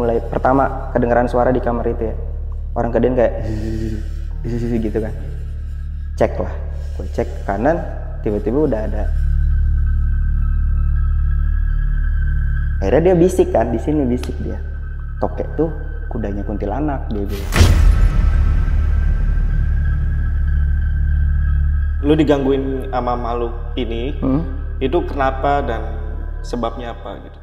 mulai pertama kedengeran suara di kamar itu ya, orang kedengeran kayak gitu kan. Cek lah, gue cek ke kanan, tiba-tiba udah ada. Akhirnya dia bisik kan, di sini bisik dia. Tokek tuh kudanya kuntilanak, dia bilang. Lu digangguin sama makhluk ini, itu kenapa dan sebabnya apa gitu?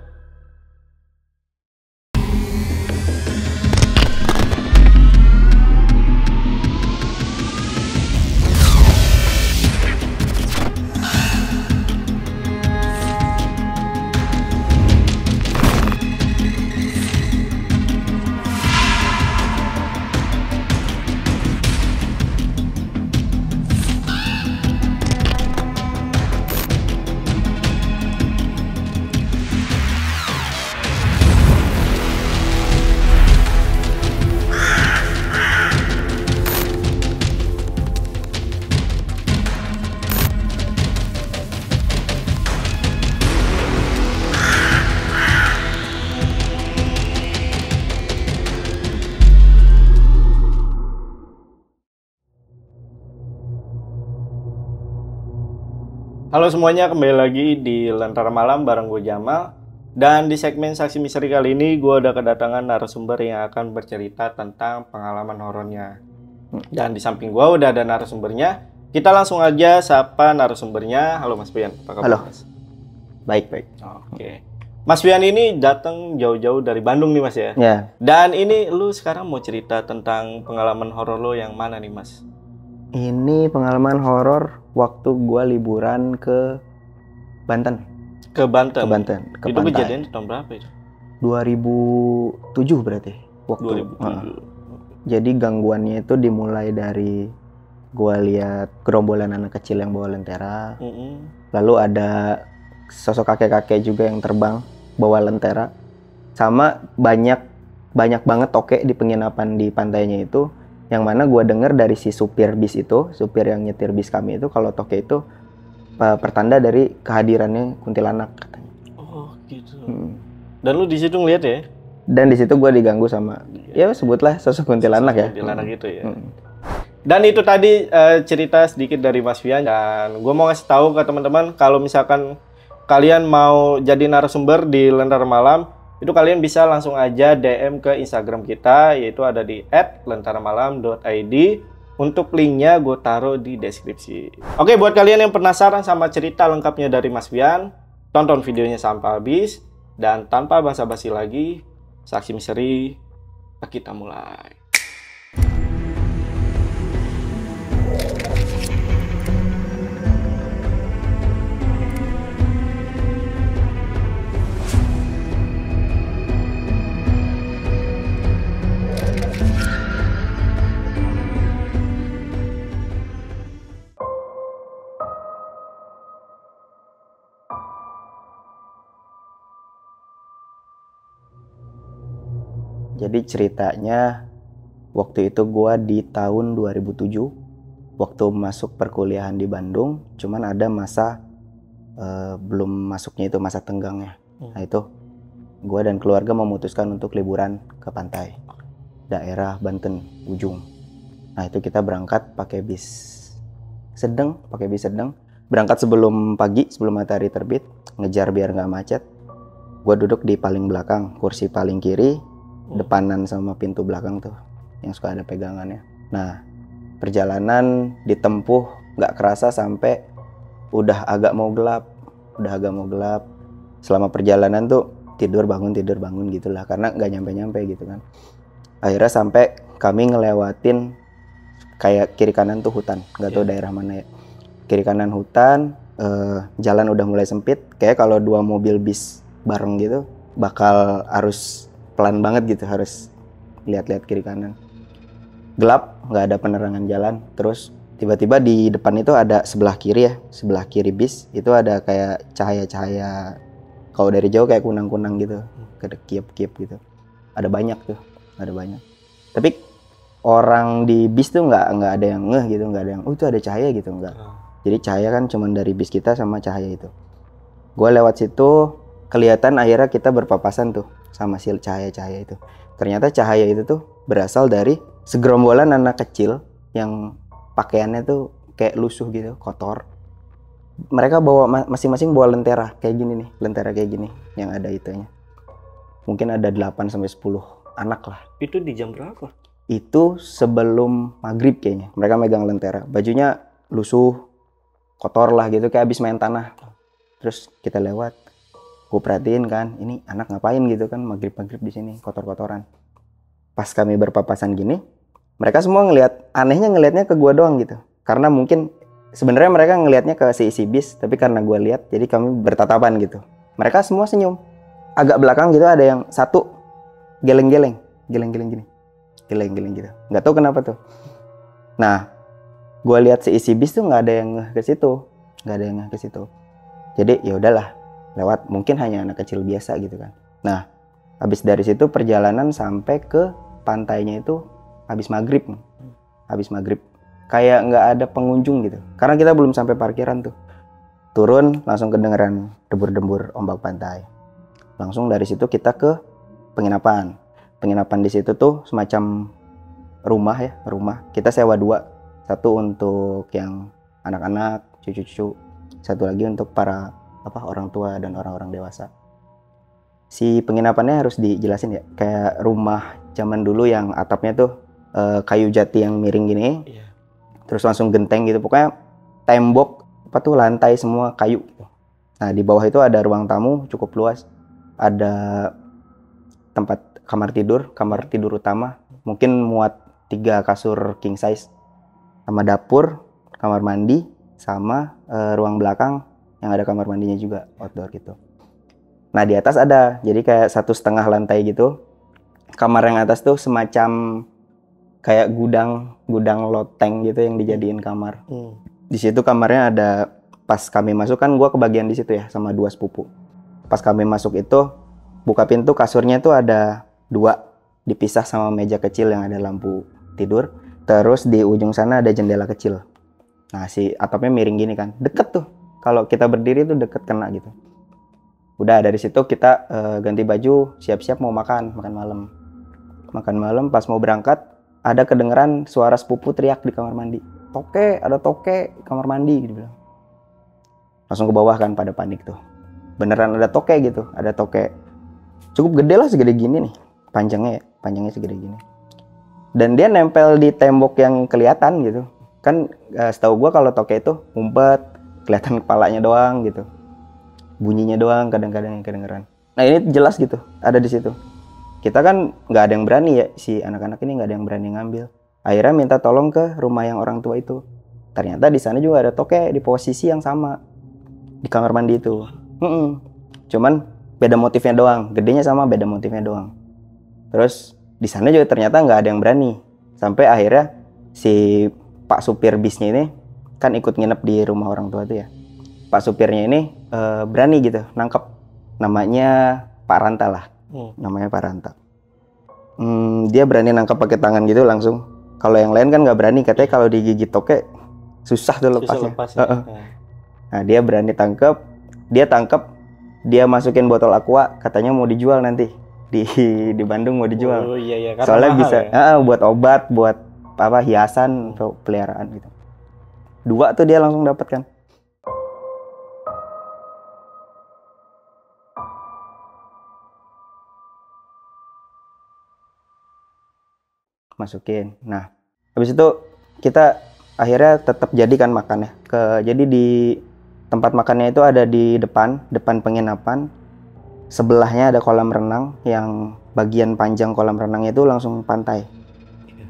Halo semuanya, kembali lagi di Lentera Malam bareng gue Jamal. Dan di segmen Saksi Misteri kali ini gue udah kedatangan narasumber yang akan bercerita tentang pengalaman horornya. Dan di samping gue udah ada narasumbernya. Kita langsung aja sapa narasumbernya. Halo Mas Pian, apa kabar? Halo. Mas? Baik. Oke. Mas Pian ini datang jauh-jauh dari Bandung nih Mas ya? Ya. Dan ini lu sekarang mau cerita tentang pengalaman horor lo yang mana nih Mas? Ini pengalaman horor waktu gua liburan ke Banten. Ke Banten? Ke Banten, ke itu pantai. kejadian tahun berapa itu? 2007 berarti waktu. 2007. Jadi gangguannya itu dimulai dari gua lihat gerombolan anak kecil yang bawa lentera. Lalu ada sosok kakek-kakek juga yang terbang bawa lentera. Sama banyak banget tokek di penginapan di pantainya itu. Yang mana gue denger dari si supir bis itu, supir yang nyetir bis kami itu, kalau toke itu pertanda dari kehadirannya kuntilanak katanya. Oh gitu. Dan lu di situ ngeliat ya? Dan di situ gue diganggu sama, ya sebutlah sosok kuntilanak ya. Kuntilanak itu ya. Dan itu tadi cerita sedikit dari Mas Fian. Dan gue mau ngasih tahu ke teman-teman kalau misalkan kalian mau jadi narasumber di Lentera Malam, itu kalian bisa langsung aja DM ke Instagram kita, yaitu ada di @lenteramalam.id. Untuk linknya gue taruh di deskripsi. Oke, buat kalian yang penasaran sama cerita lengkapnya dari Mas Fian, tonton videonya sampai habis. Dan tanpa basa-basi lagi, Saksi Misteri, kita mulai. Jadi ceritanya waktu itu gue di tahun 2007 waktu masuk perkuliahan di Bandung, cuman ada masa belum masuknya itu masa tenggangnya. Nah itu gue dan keluarga memutuskan untuk liburan ke pantai daerah Banten ujung. Nah itu kita berangkat pakai bis sedang, berangkat sebelum pagi, sebelum matahari terbit, ngejar biar nggak macet. Gue duduk di paling belakang, kursi paling kiri, depanan sama pintu belakang tuh yang suka ada pegangannya. Nah perjalanan ditempuh nggak kerasa sampai udah agak mau gelap. Selama perjalanan tuh tidur bangun gitulah, karena nggak nyampe gitu kan. Akhirnya sampai kami ngelewatin kayak kiri kanan tuh hutan, nggak tahu daerah mana ya. Kiri kanan hutan, jalan udah mulai sempit, kayak kalau dua mobil bis bareng gitu bakal harus pelan banget gitu, harus lihat-lihat kiri kanan. Gelap, nggak ada penerangan jalan. Terus tiba-tiba di depan itu ada sebelah kiri bis itu ada kayak cahaya-cahaya, kalau dari jauh kayak kunang-kunang gitu, kayak kiep-kiep gitu. Ada banyak. Tapi orang di bis tuh nggak ada yang ngeh gitu, nggak ada yang itu ada cahaya gitu, nggak. Jadi cahaya kan cuman dari bis kita sama cahaya itu. Gue lewat situ kelihatan akhirnya kita berpapasan tuh sama si cahaya-cahaya itu. Ternyata cahaya itu tuh berasal dari segerombolan anak kecil yang pakaiannya tuh kayak lusuh gitu, kotor. Mereka bawa masing-masing bawa lentera kayak gini nih, lentera kayak gini yang ada itunya. Mungkin ada 8 sampai 10 anak lah. Itu di jam berapa? Itu sebelum maghrib kayaknya. Mereka megang lentera. Bajunya lusuh, kotor lah gitu, kayak habis main tanah. Terus kita lewat, gue perhatiin kan, ini anak ngapain gitu kan, maghrib-maghrib di sini, kotor-kotoran. Pas kami berpapasan gini, mereka semua ngelihatnya ke gue doang gitu. Karena mungkin sebenarnya mereka ngelihatnya ke si isi bis, tapi karena gue lihat, jadi kami bertatapan gitu. Mereka semua senyum. Agak belakang gitu ada yang satu geleng-geleng gini, geleng-geleng gitu. Nggak tahu kenapa tuh. Nah, gue lihat si isi bis tuh nggak ada yang ngeh ke situ, jadi ya udahlah, lewat, mungkin hanya anak kecil biasa gitu kan. Nah, habis dari situ perjalanan sampai ke pantainya itu habis maghrib, kayak nggak ada pengunjung gitu, karena kita belum sampai parkiran tuh. Turun langsung kedengeran debur-debur ombak pantai. Langsung dari situ kita ke penginapan di situ tuh semacam rumah. Kita sewa 2. Satu untuk yang anak-anak, cucu-cucu. Satu lagi untuk para orang tua dan orang-orang dewasa. Si penginapannya harus dijelasin ya, kayak rumah zaman dulu yang atapnya tuh kayu jati yang miring gini. Iya. Terus langsung genteng gitu. Pokoknya tembok lantai semua kayu. Nah, di bawah itu ada ruang tamu cukup luas. Ada tempat kamar tidur utama. Mungkin muat 3 kasur king size. Sama dapur, kamar mandi, sama ruang belakang yang ada kamar mandinya juga, outdoor gitu. Nah, di atas ada, jadi kayak 1,5 lantai gitu. Kamar yang atas tuh semacam kayak gudang loteng gitu yang dijadiin kamar. Di situ kamarnya ada, pas kami masuk kan gue kebagian di situ ya sama 2 sepupu. Pas kami masuk itu buka pintu, kasurnya tuh ada 2 dipisah sama meja kecil yang ada lampu tidur. Terus di ujung sana ada jendela kecil. Nah, si atapnya miring gini kan, deket tuh. Kalau kita berdiri tuh deket kena gitu. Udah dari situ kita ganti baju, siap-siap mau makan malam. Makan malam, pas mau berangkat ada kedengeran suara sepupu teriak di kamar mandi. Ada toke kamar mandi gitu bilang. Langsung ke bawah kan, pada panik tuh. Beneran ada toke gitu, ada toke. Cukup gede lah, segede gini nih. Panjangnya segede gini. Dan dia nempel di tembok yang kelihatan gitu. Kan setahu gue kalau toke itu ngumpet, kelihatan kepalanya doang gitu. Bunyinya doang kadang-kadang yang kedengeran. Nah, ini jelas gitu, ada di situ. Kita kan nggak ada yang berani ya, si anak-anak ini nggak ada yang berani ngambil. Akhirnya minta tolong ke rumah yang orang tua itu. Ternyata di sana juga ada toke di posisi yang sama, di kamar mandi itu. Cuman beda motifnya doang, gedenya sama, beda motifnya doang. Terus di sana juga ternyata nggak ada yang berani. Sampai akhirnya si Pak supir bisnya ini kan ikut nginep di rumah orang tua itu ya. Pak supirnya ini berani gitu nangkep. Namanya Pak Ranta lah. Namanya Pak Ranta. Dia berani nangkep pakai tangan gitu langsung. Kalau yang lain kan nggak berani, katanya kalau digigit toke susah tuh lepasnya. Nah, dia berani tangkep. Dia masukin botol aqua, katanya mau dijual nanti. Di Bandung mau dijual. Iya, soalnya bisa ya. Buat obat, buat hiasan atau peliharaan gitu. 2 tuh dia langsung dapat kan. Masukin. Nah, habis itu kita akhirnya tetap jadikan makan ya. Jadi di tempat makannya itu ada di depan penginapan. Sebelahnya ada kolam renang, yang bagian panjang kolam renangnya itu langsung pantai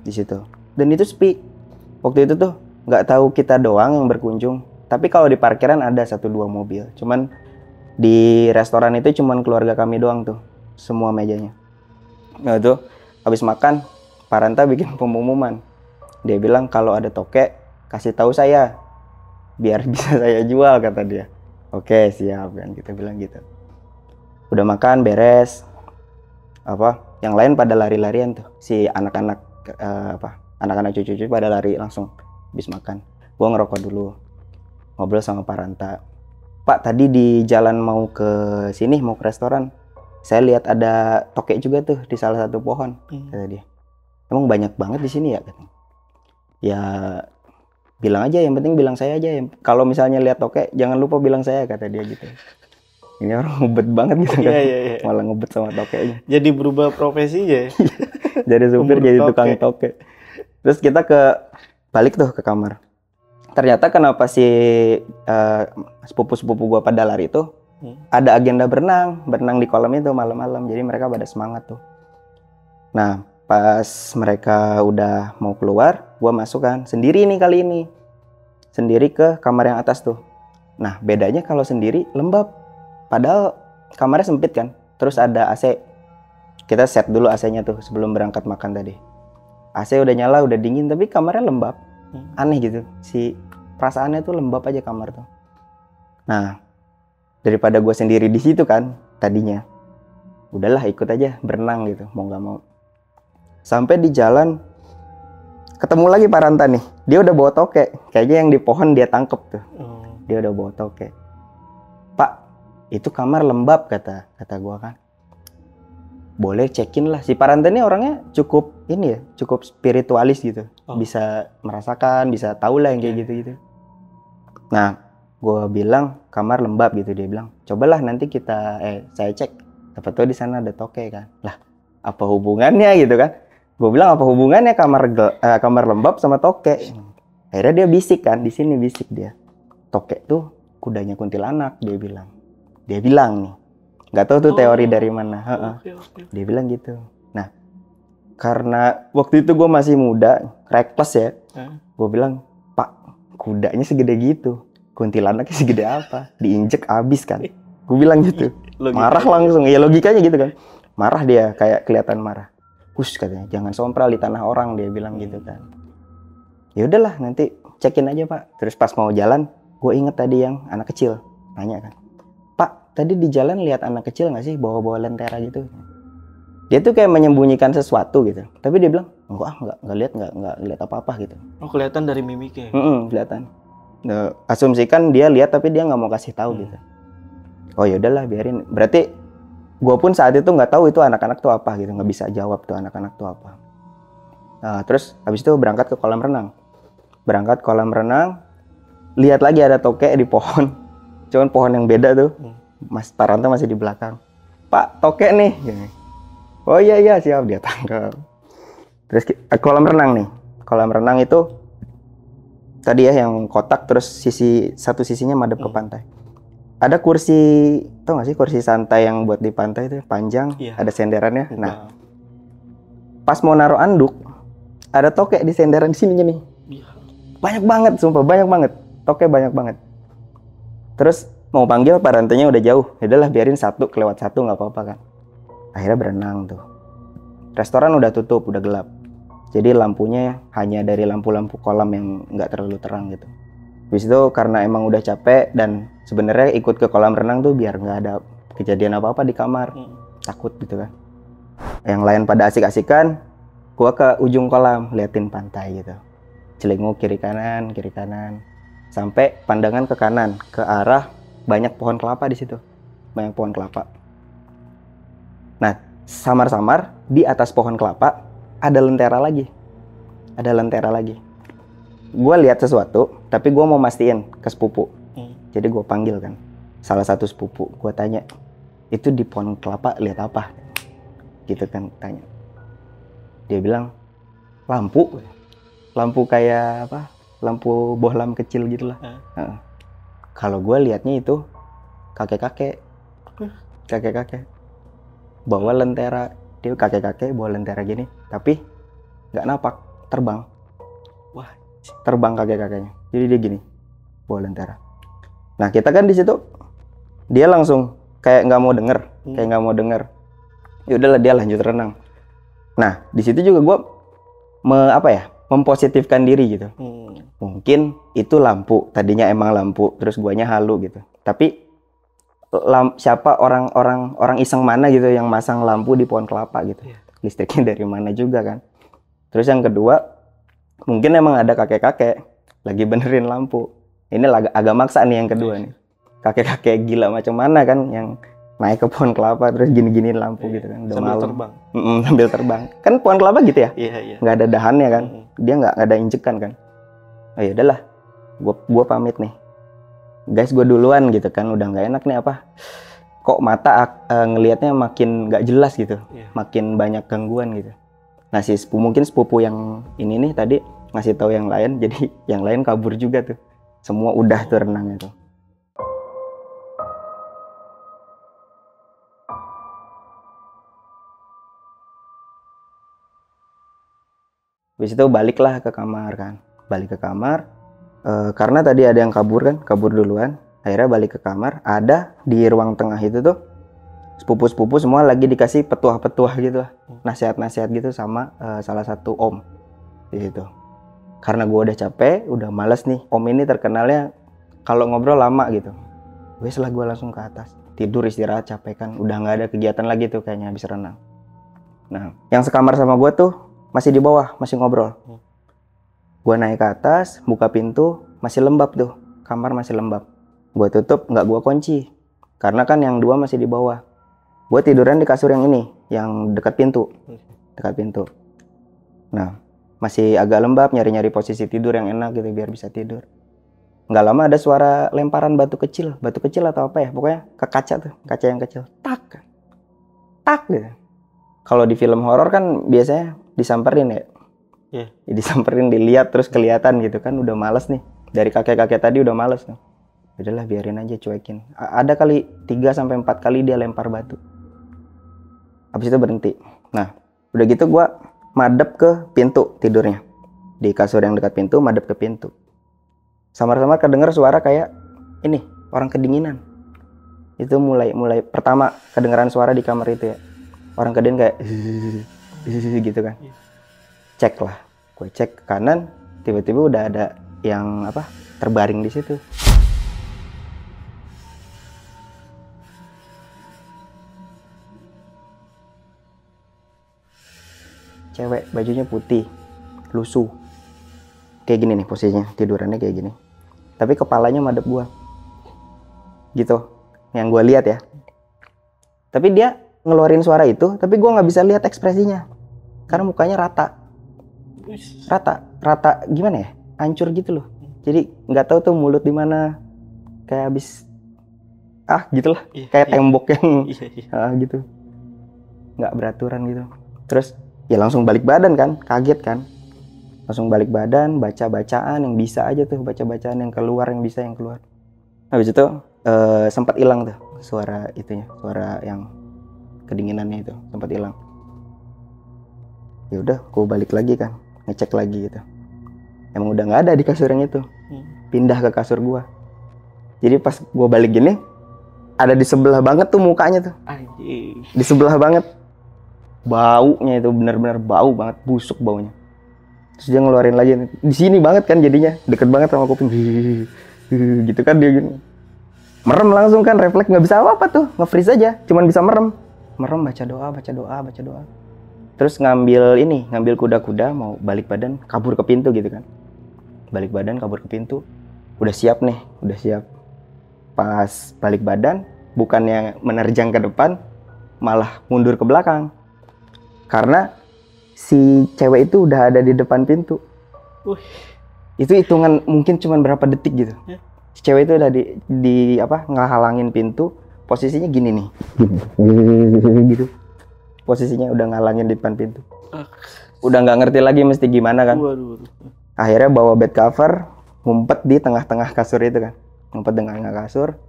di situ. Dan itu sepi. Waktu itu tuh nggak tahu kita doang yang berkunjung. Tapi kalau di parkiran ada 1-2 mobil. Cuman di restoran itu cuman keluarga kami doang tuh, semua mejanya. Nah itu habis makan, Pak Ranta bikin pengumuman. Dia bilang kalau ada toke kasih tahu saya, biar bisa saya jual, kata dia. Oke, siap kan, kita bilang gitu. Udah makan beres, yang lain pada lari-larian tuh, si anak-anak anak-anak cucu-cucu pada lari langsung habis makan. Gua ngerokok dulu, ngobrol sama Pak Ranta. Pak, tadi di jalan mau ke sini, mau ke restoran, saya lihat ada tokek juga tuh di salah satu pohon, kata dia. Emang banyak banget di sini ya, katanya. Ya bilang aja, yang penting bilang saya aja. Kalau misalnya lihat tokek jangan lupa bilang saya, kata dia gitu. Ini orang ngebet banget gitu kan. Iya. Malah ngebet sama tokeknya. Jadi berubah profesi ya. Jadi supir Pemburu jadi tokek. tukang tokek. Terus kita balik tuh ke kamar. Ternyata kenapa si sepupu-sepupu gua pada lari itu ada agenda berenang di kolam itu malam-malam. Jadi mereka pada semangat tuh. Nah, pas mereka udah mau keluar, gua masuk kan sendiri nih kali ini. Sendiri ke kamar yang atas tuh. Nah, bedanya kalau sendiri lembab. Padahal kamarnya sempit kan. Terus ada AC. Kita set dulu AC-nya tuh sebelum berangkat makan tadi. AC udah nyala, udah dingin, tapi kamarnya lembab. Aneh gitu. Si perasaannya tuh lembab aja kamar tuh. Nah, daripada gue sendiri di situ kan tadinya, udahlah ikut aja berenang gitu, mau nggak mau. Sampai di jalan ketemu lagi Pak Ranta nih. Dia udah bawa tokek. Kayaknya yang di pohon dia tangkep tuh. Dia udah bawa tokek. Pak, itu kamar lembab, kata gue kan. Boleh cekin lah. Si Pak Ranta ini orangnya cukup ini ya, cukup spiritualis gitu. Bisa merasakan, bisa tahu lah yang kayak gitu-gitu. Nah, gue bilang kamar lembab gitu. Dia bilang, cobalah nanti saya cek. Siapa tahu di sana ada tokek kan. Lah, apa hubungannya gitu kan? Gue bilang apa hubungannya kamar lembab sama tokek? Akhirnya dia bisik kan, di sini bisik dia. Tokek tuh kudanya kuntilanak, dia bilang. Dia bilang nih, nggak tahu tuh teori dari mana. Okay. Dia bilang gitu. Nah, karena waktu itu gue masih muda, reckless ya. Gue bilang, Pak, kudanya segede gitu, kuntilanaknya segede apa? Diinjek abis kan? Gue bilang gitu. Marah langsung, ya logikanya gitu kan. Marah dia, kayak kelihatan marah. Katanya, jangan sompral di tanah orang, dia bilang gitu kan. Ya udahlah, nanti cekin aja Pak. Terus pas mau jalan, gue inget tadi yang anak kecil nanya kan, Pak, tadi di jalan lihat anak kecil nggak sih bawa lentera gitu? Dia tuh kayak menyembunyikan sesuatu gitu. Tapi dia bilang, nggak lihat apa-apa gitu. Oh, kelihatan dari mimiknya. Kelihatan. Nah, asumsikan dia lihat tapi dia nggak mau kasih tahu gitu. Oh ya udahlah, biarin. Berarti gue pun saat itu nggak tahu itu anak-anak tuh apa gitu, nggak bisa jawab tuh anak-anak tuh apa. Nah, terus habis itu berangkat ke kolam renang. Lihat lagi ada tokek di pohon. Cuman pohon yang beda tuh. Mas Paranta masih di belakang. Pak, tokek nih. Oh iya siap, dia tangkap. Terus kolam renang nih. Kolam renang itu tadi ya yang kotak, terus satu sisinya madep ke pantai. Ada kursi, tau gak sih kursi santai yang buat di pantai itu panjang, ada senderannya. Nah, pas mau naruh anduk, ada tokek di senderan di sininya nih. Banyak banget, sumpah banyak banget. Tokek banyak banget. Terus mau panggil Pak Rantanya udah jauh. Yaudah biarin kelewat satu nggak apa-apa kan. Akhirnya berenang tuh. Restoran udah tutup, udah gelap. Jadi lampunya hanya dari lampu-lampu kolam yang nggak terlalu terang gitu. Habis itu karena emang udah capek dan sebenarnya ikut ke kolam renang tuh biar nggak ada kejadian apa-apa di kamar. Takut gitu kan. Yang lain pada asik-asikan, gua ke ujung kolam liatin pantai gitu. Celinguk kiri kanan. Sampai pandangan ke kanan, ke arah banyak pohon kelapa di situ. Banyak pohon kelapa. Nah, samar-samar di atas pohon kelapa ada lentera lagi. Gue lihat sesuatu, tapi gue mau mastiin ke sepupu. Jadi gue panggil kan salah satu sepupu. Gue tanya, itu di pohon kelapa lihat apa? Gitu kan tanya. Dia bilang lampu kayak apa? Lampu bohlam kecil gitulah. Kalau gue liatnya itu kakek-kakek bawa lentera. Dia kakek-kakek bawa lentera gini, tapi nggak napak, terbang. Wah, terbang kakek-kakeknya. Jadi dia gini, bawa lentera. Nah kita kan di situ, dia langsung kayak nggak mau denger. Ya udahlah, dia lanjut renang. Nah di situ juga gue mempositifkan diri gitu. Mungkin itu lampu, tadinya emang lampu, terus guanya halu gitu. Tapi siapa orang iseng mana gitu yang masang lampu di pohon kelapa gitu. Listriknya dari mana juga kan. Terus yang kedua, mungkin emang ada kakek-kakek lagi benerin lampu. Ini agak maksa nih yang kedua nih. Kakek-kakek gila macam mana kan yang naik ke pohon kelapa terus gini-giniin lampu gitu kan, udah Sambil malam. terbang. Sambil terbang. Kan pohon kelapa gitu ya, Iya. nggak ada dahannya kan, dia nggak ada injekan kan. Oh ya udahlah, gua pamit nih, guys, gue duluan gitu kan, udah nggak enak nih apa, kok mata ngelihatnya makin nggak jelas gitu, makin banyak gangguan gitu. Nah mungkin sepupu yang ini nih tadi ngasih tahu yang lain, jadi yang lain kabur juga tuh, semua udah tuh renangnya tuh. Habis itu baliklah ke kamar kan, balik ke kamar karena tadi ada yang kabur kan, kabur duluan. Akhirnya balik ke kamar, ada di ruang tengah itu tuh sepupu-sepupu semua lagi dikasih petuah-petuah gitu lah, nasihat-nasihat gitu sama salah satu om di situ. Karena gue udah capek, udah males nih, om ini terkenalnya kalau ngobrol lama gitu. Wes lah gue langsung ke atas, tidur istirahat, capek kan, udah nggak ada kegiatan lagi tuh kayaknya habis renang. Nah, yang sekamar sama gue tuh masih di bawah, masih ngobrol. Gue naik ke atas, buka pintu, masih lembab tuh, kamar masih lembab. Gue tutup, nggak gue kunci, karena kan yang dua masih di bawah. Gue tiduran di kasur yang ini, yang dekat pintu, Nah, masih agak lembab, nyari-nyari posisi tidur yang enak gitu biar bisa tidur. Nggak lama ada suara lemparan batu kecil atau apa ya, pokoknya ke kaca tuh, kaca yang kecil, tak gitu. Kalau di film horor kan biasanya disamperin ya. Disamperin, dilihat terus kelihatan gitu kan, udah males nih. Dari kakek-kakek tadi udah males nih. Udahlah biarin aja, cuekin. Ada kali 3-4 kali dia lempar batu. Habis itu berhenti. Nah, udah gitu gua madep ke pintu tidurnya. Di kasur yang dekat pintu, madep ke pintu. Samar-samar kedenger suara kayak ini, orang kedinginan. Itu mulai pertama kedengeran suara di kamar itu ya. Orang kedin kayak gitu kan. Cek lah, gue cek ke kanan, tiba-tiba udah ada yang terbaring di situ. Cewek, bajunya putih, lusuh, kayak gini nih posisinya, tidurannya kayak gini, tapi kepalanya madep gue, gitu, yang gue lihat ya. Tapi dia ngeluarin suara itu, tapi gue nggak bisa lihat ekspresinya, karena mukanya rata gimana ya, hancur gitu loh. Jadi nggak tahu tuh mulut di mana, kayak habis gitulah, kayak tembok yang gitu, nggak beraturan gitu. Terus ya langsung balik badan kan, kaget kan, langsung balik badan, baca-bacaan yang bisa aja tuh, baca-bacaan yang keluar, yang bisa yang keluar. Habis itu sempat hilang tuh suara itunya, suara yang kedinginannya itu sempat hilang. Ya udah, gue balik lagi kan, ngecek lagi gitu. Emang udah nggak ada di kasur yang itu, pindah ke kasur gue. Jadi pas gue balik gini, ada di sebelah banget tuh mukanya tuh, di sebelah banget. Baunya itu benar-benar bau banget, busuk baunya. Terus dia ngeluarin lagi di sini banget kan, jadinya deket banget sama kuping, gitu kan dia gini. Merem langsung kan, refleks, nggak bisa apa-apa tuh, nge-freeze aja, cuman bisa merem, baca doa. Terus ngambil kuda-kuda, mau balik badan, kabur ke pintu gitu kan. Balik badan, kabur ke pintu. Udah siap. Pas balik badan, bukannya menerjang ke depan, malah mundur ke belakang. Karena si cewek itu udah ada di depan pintu. Itu hitungan mungkin cuma berapa detik gitu. Si cewek itu udah ngehalangin pintu, posisinya gini nih. Gitu. Posisinya udah ngalangin di depan pintu. Udah nggak ngerti lagi mesti gimana kan. Akhirnya bawa bed cover, ngumpet di tengah-tengah kasur itu kan. Ngumpet di tengah kasur.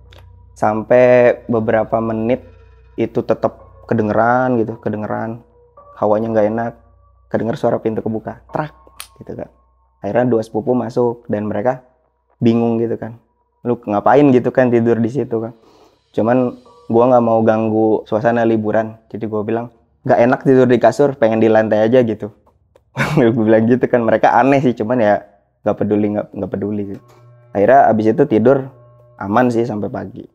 Sampai beberapa menit itu tetap kedengeran. Hawanya nggak enak. Kedenger suara pintu kebuka. Trak gitu kan. Akhirnya 2 sepupu masuk dan mereka bingung gitu kan. Lu ngapain gitu kan tidur di situ kan. Cuman gua nggak mau ganggu suasana liburan. Jadi gua bilang, nggak enak tidur di kasur, pengen di lantai aja gitu. Gue bilang gitu kan, mereka aneh sih, cuman ya nggak peduli sih. Akhirnya abis itu tidur aman sih sampai pagi.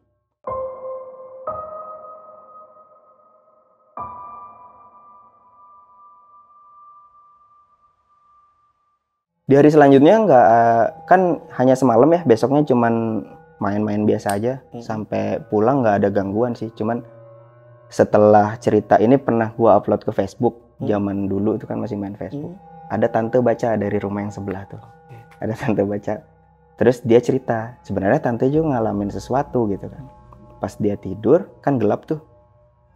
Di hari selanjutnya nggak, kan hanya semalam ya, besoknya cuman main-main biasa aja. Sampai pulang nggak ada gangguan sih, cuman setelah cerita ini pernah gua upload ke Facebook. Zaman dulu itu kan masih main Facebook. Ada tante baca dari rumah yang sebelah tuh. Ada tante baca. Terus dia cerita, sebenarnya tante juga ngalamin sesuatu gitu kan. Pas dia tidur, kan gelap tuh.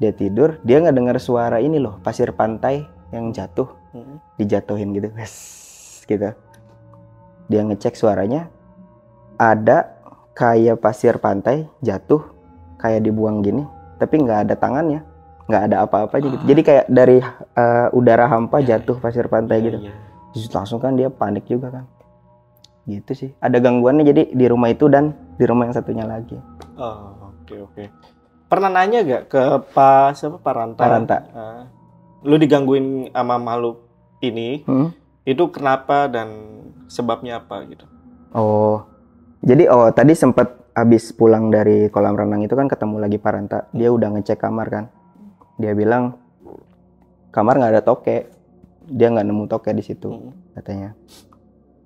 Dia tidur, dia nggak dengar suara ini loh, pasir pantai yang jatuh. Dijatuhin gitu. Gitu. Dia ngecek suaranya, ada kayak pasir pantai jatuh, kayak dibuang gini, tapi nggak ada tangannya, nggak ada apa-apanya gitu. Jadi kayak dari udara hampa jatuh pasir pantai gitu. Terus langsung kan dia panik juga kan. Gitu sih. Ada gangguannya jadi di rumah itu dan di rumah yang satunya lagi. Oh, oke. Pernah nanya gak ke Pak Ranta? Lu digangguin sama makhluk ini, itu kenapa dan sebabnya apa gitu? Oh, jadi tadi sempat habis pulang dari kolam renang itu kan ketemu lagi Pak Ranta. Dia udah ngecek kamar kan. Dia bilang kamar nggak ada toke. Dia nggak nemu toke di situ katanya.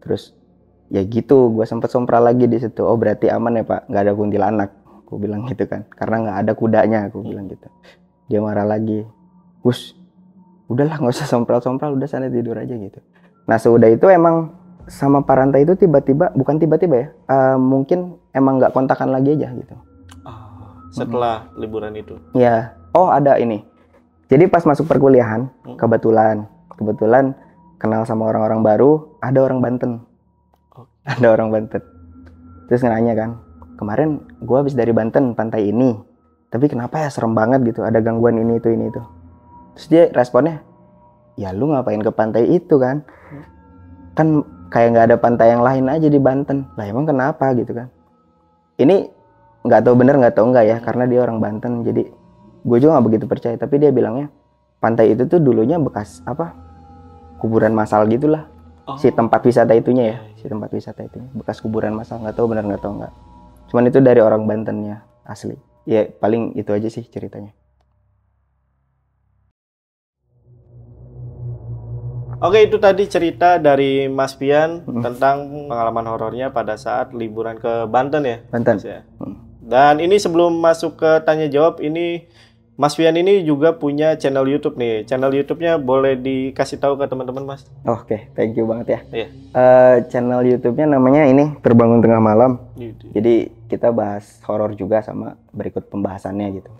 Terus ya gitu, gue sempet sompral lagi di situ. Oh berarti aman ya Pak, nggak ada kuntilanak. Gue bilang gitu kan, karena nggak ada kudanya. Gue bilang gitu. Dia marah lagi. Gus, udahlah nggak usah sompral-sompral, udah sana tidur aja gitu. Nah sudah itu emang sama Pak Ranta itu bukan tiba-tiba ya, mungkin emang nggak kontakan lagi aja gitu. Setelah liburan itu? Ya, ada ini. Jadi pas masuk perkuliahan, kebetulan kenal sama orang-orang baru, ada orang Banten. Ada orang Banten. Terus nanya kan, kemarin gue habis dari Banten, pantai ini. Tapi kenapa ya serem banget gitu, ada gangguan ini itu. Terus dia responnya, ya lu ngapain ke pantai itu kan? Kan kayak nggak ada pantai yang lain aja di Banten. Lah emang kenapa gitu kan? Ini nggak tahu bener nggak tahu nggak ya, karena dia orang Banten. Jadi gue juga nggak begitu percaya. Tapi dia bilangnya, pantai itu tuh dulunya bekas kuburan massal gitulah. Si tempat wisata itunya ya, bekas kuburan massal. Nggak tahu benar nggak tahu nggak. Cuman itu dari orang Bantennya asli. Ya paling itu aja sih ceritanya. Oke, itu tadi cerita dari Mas Pian tentang pengalaman horornya pada saat liburan ke Banten ya. Banten. Ya. Dan ini sebelum masuk ke tanya jawab, ini Mas Pian ini juga punya channel YouTube nih. Channel YouTube-nya boleh dikasih tahu ke teman-teman, Mas? Oke, thank you banget ya. Iya. Channel YouTube-nya namanya ini Terbangun Tengah Malam. Jadi kita bahas horor juga sama berikut pembahasannya gitu.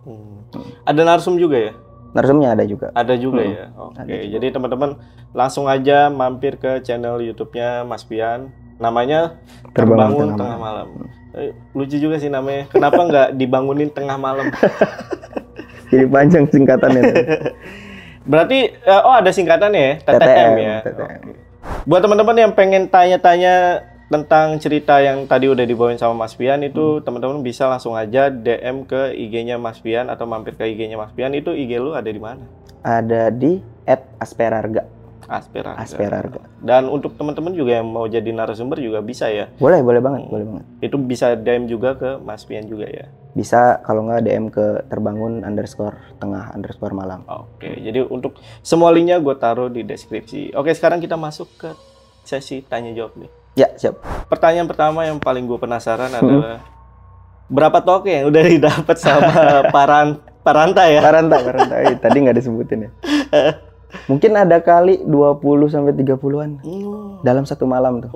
Ada narsum juga ya? Narsumnya ada juga. Ada juga ya. Oke, jadi teman-teman langsung aja mampir ke channel YouTube-nya Mas Pian. Namanya Terbangun Tengah Malam. Lucu juga sih namanya. Kenapa nggak dibangunin tengah malam? Jadi panjang singkatannya. Berarti ada singkatannya ya, TTM ya. TTM. Okay. Buat teman-teman yang pengen tanya-tanya tentang cerita yang tadi udah dibawain sama Mas Pian itu, teman-teman bisa langsung aja DM ke IG-nya Mas Pian atau mampir ke IG-nya Mas Pian. Itu IG lu ada di mana? Ada di @asperarga. Asperarga. Dan untuk teman-teman juga yang mau jadi narasumber juga bisa ya? Boleh banget. Itu bisa DM juga ke Mas Pian juga ya? Bisa, kalau nggak DM ke terbangun_tengah_malam. Oke, jadi untuk semua linknya gue taruh di deskripsi. Oke, sekarang kita masuk ke sesi tanya jawab nih. Ya, siap. Pertanyaan pertama yang paling gue penasaran adalah berapa toke yang udah didapat sama Pak Ranta ya? Pak Ranta. Tadi nggak disebutin ya. Mungkin ada kali 20-30-an dalam satu malam tuh.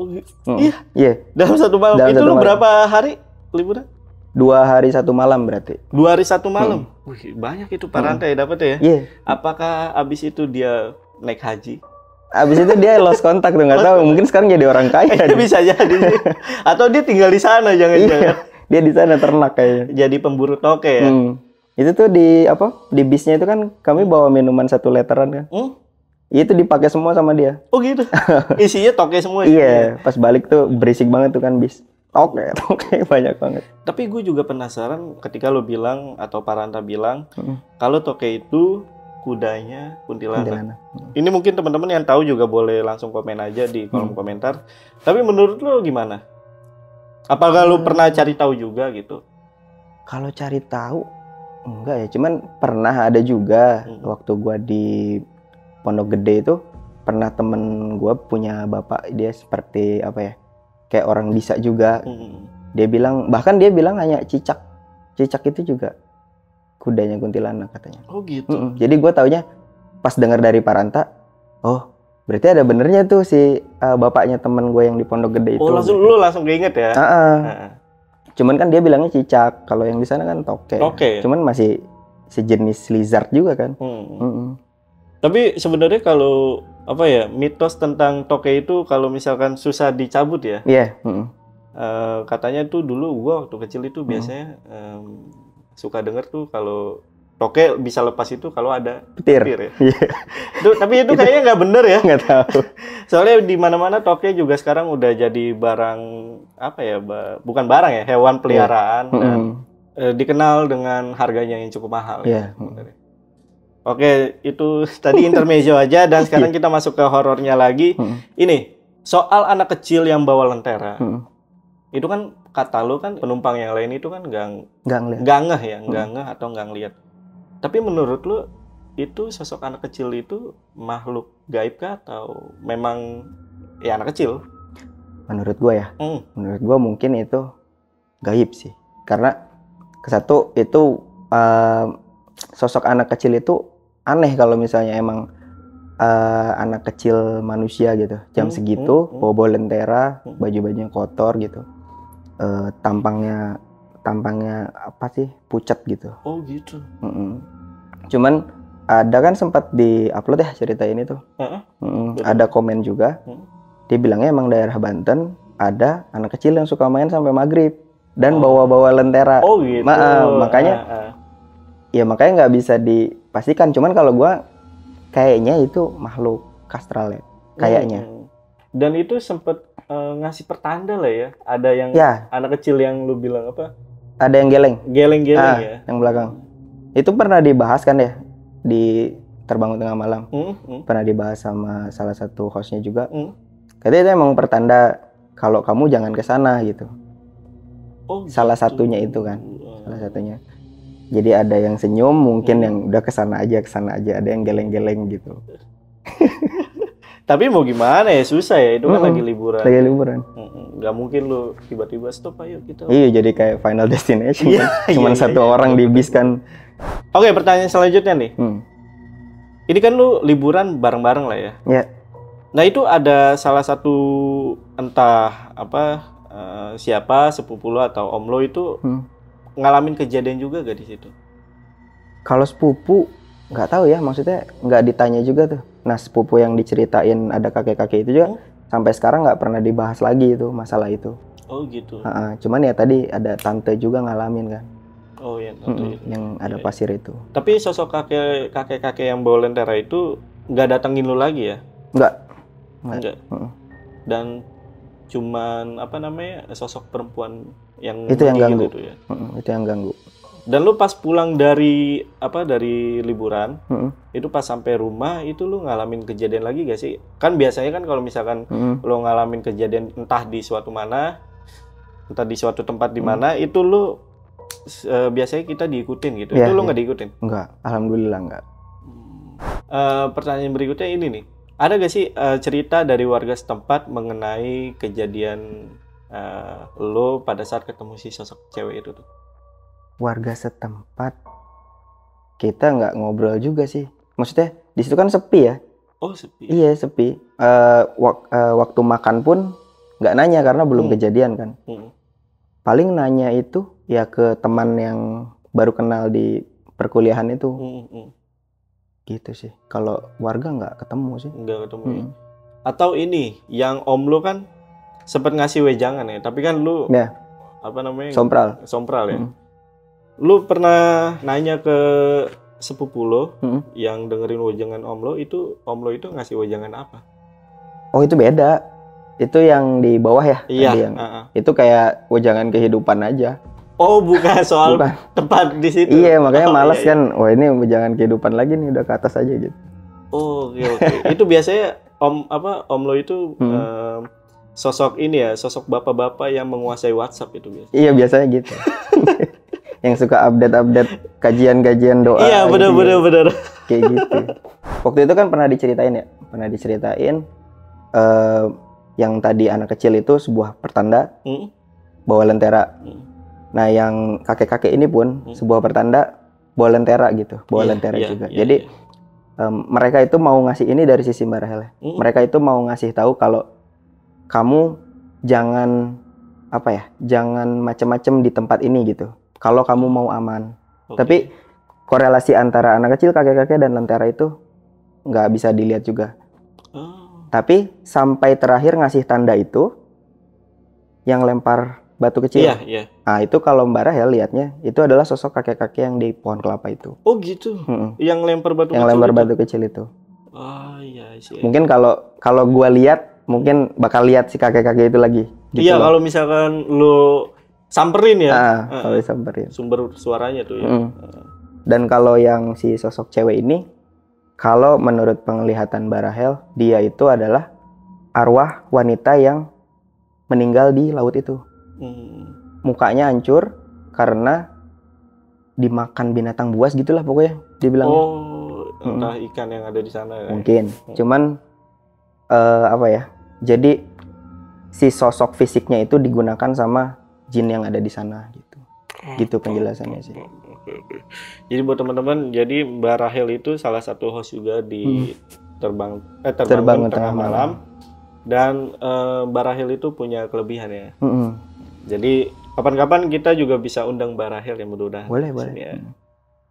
Iya. Dalam satu malam. Itu lu berapa hari liburan? 2 hari 1 malam berarti. 2 hari 1 malam. Wih, banyak itu Pak Ranta ya dapat ya? Iya. Apakah abis itu dia naik haji? Abis itu dia lost kontak tuh, nggak tahu. Mungkin sekarang jadi orang kaya. Bisa jadi. Atau dia tinggal di sana jangan-jangan. Iya, dia di sana ternak kayaknya. Jadi pemburu toke ya. Itu tuh di bisnya itu kan kami bawa minuman 1 literan kan. Itu dipakai semua sama dia. Oh gitu. Isinya toke semua. Iya, pas balik tuh berisik banget tuh kan bis. Toke banyak banget. Tapi gue juga penasaran ketika lo bilang atau Pak Ranta bilang kalau toke itu kudanya kuntilanak. Ini mungkin teman-teman yang tahu juga boleh langsung komen aja di kolom komentar. Tapi menurut lo gimana? Apakah lo pernah cari tahu juga gitu? Kalau cari tahu enggak ya, cuman pernah ada juga waktu gua di Pondok Gede itu pernah temen gua punya bapak, dia seperti apa ya, kayak orang bisa juga. Dia bilang, bahkan dia bilang hanya cicak itu juga kudanya kuntilanak katanya. Oh gitu. Jadi gue taunya pas dengar dari Paranta, oh berarti ada benernya tuh si bapaknya temen gue yang di Pondok Gede itu. Oh langsung gitu. lu langsung keinget ya? Cuman kan dia bilangnya cicak, kalau yang di sana kan toke. Cuman masih sejenis lizard juga kan. Tapi sebenarnya kalau apa ya, mitos tentang toke itu kalau misalkan susah dicabut ya? Iya. Katanya tuh dulu gua waktu kecil itu biasanya suka denger tuh kalau toke bisa lepas itu kalau ada petir ya. Tapi itu kayaknya nggak bener ya? Nggak tahu. Soalnya di mana-mana toke juga sekarang udah jadi barang apa ya? Bukan barang ya, hewan peliharaan dan dikenal dengan harganya yang cukup mahal. Ya. Oke, itu tadi intermezzo aja dan sekarang kita masuk ke horornya lagi. Ini soal anak kecil yang bawa lentera. Itu kan kata lu kan penumpang yang lain itu kan nggak ngeh ya, nggak ngeh atau nggak ngeliat. Tapi menurut lu itu sosok anak kecil itu makhluk gaib kah atau memang ya anak kecil? Menurut gua ya, menurut gua mungkin itu gaib sih. Karena kesatu itu sosok anak kecil itu aneh kalau misalnya emang anak kecil manusia gitu. Jam segitu bawa lentera, baju-bajunya kotor gitu. Tampangnya apa sih, pucat gitu. Oh gitu. Cuman ada kan sempat di-upload ya cerita ini tuh. Ada komen juga. Dia bilangnya emang daerah Banten ada anak kecil yang suka main sampai maghrib dan bawa-bawa lentera. Oh gitu. Makanya ya makanya nggak bisa dipastikan. Cuman kalau gua kayaknya itu makhluk astral ya, kayaknya. Dan itu sempat ngasih pertanda lah ya. Ada yang anak kecil yang lu bilang apa? Ada yang geleng. Geleng-geleng ya. Yang belakang. Itu pernah dibahas kan ya di Terbangun Tengah Malam. Pernah dibahas sama salah satu hostnya juga. Katanya itu emang pertanda kalau kamu jangan ke sana gitu. Oh, salah satunya itu kan. Salah satunya. Jadi ada yang senyum, mungkin yang udah kesana aja. Ada yang geleng-geleng gitu. Tapi mau gimana ya, susah ya, itu kan lagi liburan. Lagi liburan. Gak mungkin lu tiba-tiba stop, ayo kita. Iya, jadi kayak Final Destination kan. Cuman satu orang di bis kan. Oke, pertanyaan selanjutnya nih. Ini kan lu liburan bareng-bareng lah ya. Iya. Nah itu ada salah satu entah apa siapa sepupu lo atau om lo itu ngalamin kejadian juga gak di situ? Kalau sepupu nggak tahu ya, maksudnya nggak ditanya juga tuh. Nah sepupu yang diceritain ada kakek-kakek itu juga sampai sekarang nggak pernah dibahas lagi itu masalah itu. Oh gitu. Cuman ya tadi ada tante juga ngalamin kan. Oh iya, tante yang ada pasir itu. Tapi sosok kakek-kakek yang bawa lentera itu nggak datengin lu lagi ya? Nggak. Dan cuman apa namanya, sosok perempuan yang itu yang ganggu gitu ya? Itu yang ganggu. Dan lu pas pulang dari liburan, itu pas sampai rumah itu lu ngalamin kejadian lagi gak sih? Kan biasanya kan kalau misalkan lu ngalamin kejadian entah di suatu tempat di mana, itu lu biasanya kita diikutin gitu. Itu lu nggak diikutin? Enggak, alhamdulillah enggak. Pertanyaan berikutnya ini nih. Ada gak sih cerita dari warga setempat mengenai kejadian lo pada saat ketemu si sosok cewek itu tuh? Warga setempat kita nggak ngobrol juga sih. Maksudnya di situ kan sepi ya. Oh sepi. Iya sepi. Waktu makan pun nggak nanya karena belum kejadian kan. Paling nanya itu ya ke teman yang baru kenal di perkuliahan itu. Gitu sih. Kalau warga nggak ketemu sih. Nggak ketemu. Ya. Atau ini yang om lu kan sempat ngasih wejangan ya. Tapi kan lu apa namanya? Sompral ya. Lu pernah nanya ke sepupu lo yang dengerin wejangan om lo itu ngasih wejangan apa? Oh itu beda. Itu yang di bawah ya? Iya. Itu kayak wejangan kehidupan aja. Oh bukan soal tempat di situ. Iya makanya malas kan. Wah ini wejangan kehidupan lagi nih, udah ke atas aja gitu. Oh oke. Itu biasanya om lo itu sosok ini ya, sosok bapak-bapak yang menguasai WhatsApp itu biasanya. Iya biasanya gitu. Yang suka update kajian-kajian doa. Iya benar. Kayak gitu. Waktu itu kan pernah diceritain yang tadi anak kecil itu sebuah pertanda bawa lentera. Nah yang kakek-kakek ini pun sebuah pertanda bawa lentera gitu, bawa Iya, lentera iya, juga. iya, Jadi iya. mereka itu mau ngasih ini dari sisi Mbak Rahel ya. Mereka itu mau ngasih tahu kalau kamu jangan apa ya, jangan macam-macam di tempat ini gitu. Kalau kamu mau aman. Oke. Tapi korelasi antara anak kecil, kakek-kakek dan lentera itu nggak bisa dilihat juga. Oh. Tapi sampai terakhir ngasih tanda itu yang lempar batu kecil. Iya, iya. Nah itu kalau Mbak Rahel lihatnya itu adalah sosok kakek-kakek yang di pohon kelapa itu. Oh gitu. Yang lempar batu Yang kecil lempar itu? batu kecil itu. Ah iya sih. Mungkin kalau gua lihat mungkin bakal lihat si kakek-kakek itu lagi. Gitu Iya loh. kalau misalkan lu samperin ya. Kalau disamperin. Sumber suaranya tuh ya. Dan kalau yang si sosok cewek ini, kalau menurut penglihatan Mbak Rahel, dia itu adalah arwah wanita yang meninggal di laut itu. Mukanya hancur karena dimakan binatang buas gitulah pokoknya dibilangnya. Oh, entah ikan yang ada di sana ya. Mungkin. Cuman apa ya? Jadi si sosok fisiknya itu digunakan sama jin yang ada di sana gitu. Gitu penjelasannya sih. Oke. Jadi buat teman-teman, jadi Mbak Rahel itu salah satu host juga di Terbangun Tengah Malam. Dan Mbak Rahel itu punya kelebihan ya. Jadi kapan-kapan kita juga bisa undang Mbak Rahel yang mudah-mudahan. Boleh. Ya.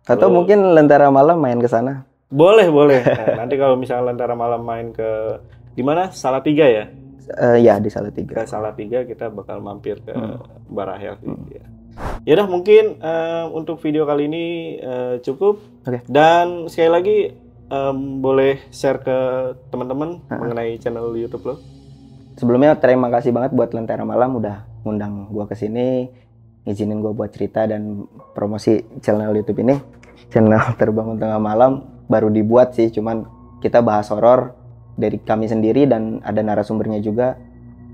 Atau mungkin Lentera Malam main ke sana. Boleh. Nah, nanti kalau misalnya Lentera Malam main ke di mana? Salatiga ya? Ya di Salatiga. Ke Salatiga kita bakal mampir ke Mbak Rahel. Ya. Yaudah mungkin untuk video kali ini cukup. Oke. Dan sekali lagi boleh share ke teman-teman mengenai channel YouTube lo. Sebelumnya terima kasih banget buat Lentera Malam udah ngundang gua ke sini, ngizinin gua buat cerita dan promosi channel YouTube ini. Channel Terbangun Tengah Malam baru dibuat sih, cuman kita bahas horor dari kami sendiri dan ada narasumbernya juga.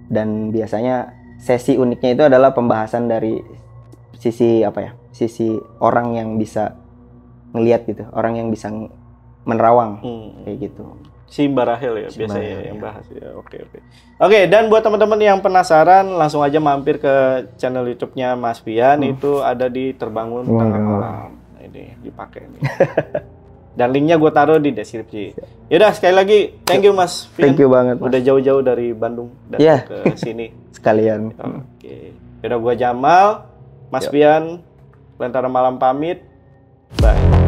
Dan biasanya sesi uniknya itu adalah pembahasan dari sisi apa ya? Sisi orang yang bisa ngelihat gitu, orang yang bisa menerawang kayak gitu. Si Mbak Rahel ya biasanya yang bahas ya. Oke, dan buat teman-teman yang penasaran langsung aja mampir ke channel YouTube-nya Mas Fian, itu ada di Terbangun Tengah Malam. Nah, ini dipakai nih. Dan linknya gue taruh di deskripsi. Yaudah sekali lagi thank you Mas Fian. Thank you banget Mas. Udah jauh-jauh dari Bandung datang ke sini. Sekalian. Oke. Yaudah gue Jamal, Mas Fian, Lentera Malam pamit. Bye.